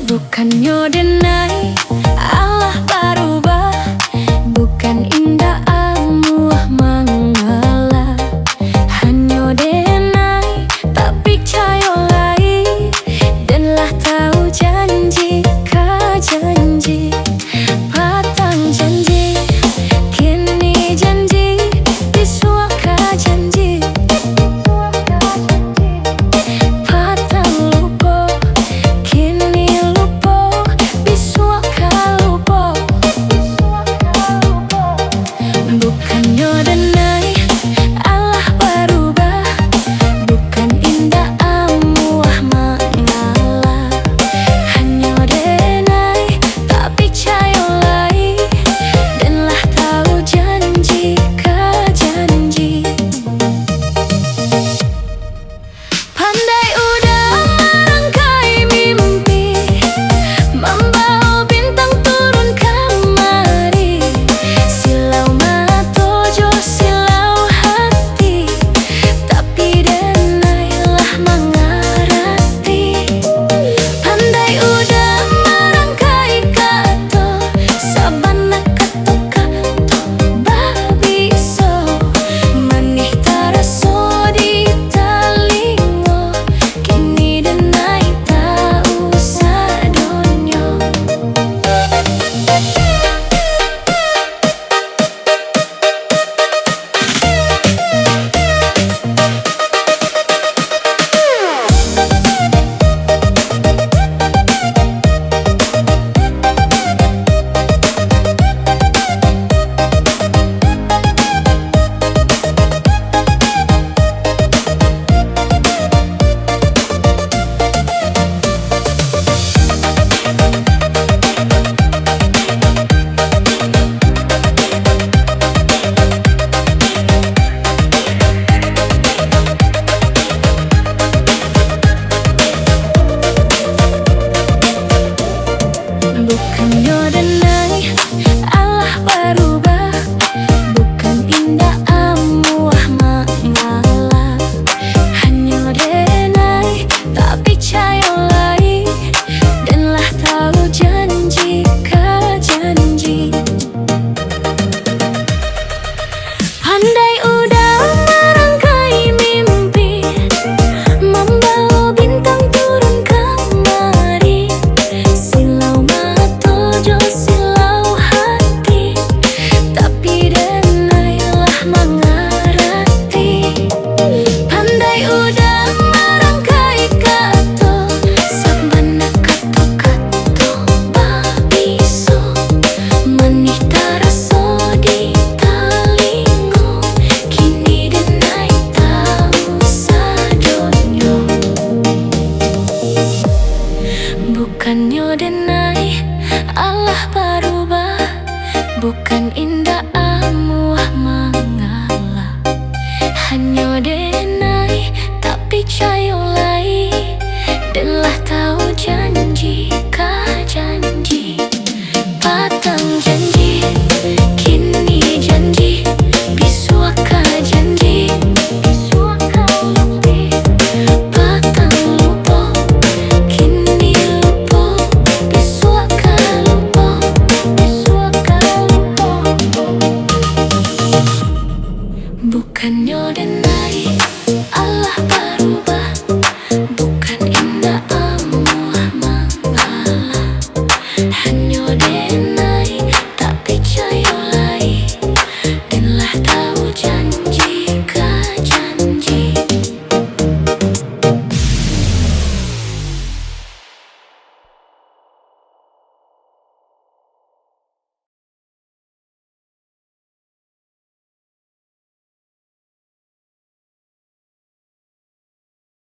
Bukannya denai Allah berubah, bukan indah amuah mengalah. Hanya denai tapi cayolai, danlah tahu janji ka janji. Patang janji, kini janji, bisua ka janji. Patang lupa, kini bukannya denai Allah berubah, bukan indah amuah mengalah. Hanya denai tapi cayolai, danlah tahu janji ka janji. Pandai udah merangkai mimpi, membawa bintang turun kemari. Silau matojo, silau hati, tapi denailah mengerti. Pandai udah merangkai kato, sabana kato-kato babiso. Manih taraso di talingo, kini denai tahu sadonyo. Bukannya denai Allah berubah, bukan indah amuah mengalah. Hanya denai tapi cayolai, danlah tahu janji ka janji. Pandai udah merangkai mimpi, membawa bintang turun kemari. Silau matojo, silau hati, tapi denailah mengerti. Pandai udah merangkai kato, sabana kato-kato babiso. Manih taraso di talingo, kini denai tahu sadonyo. Bukannya denai Allah berubah, bukan indah amuah mengalah. Hanya denai tapi cayolai, danlah tahu janji ka janji. Patang janji, kini janji, bisua ka janji. Patang lupa, kini lupa, bisua ka lupa. Bukannya denai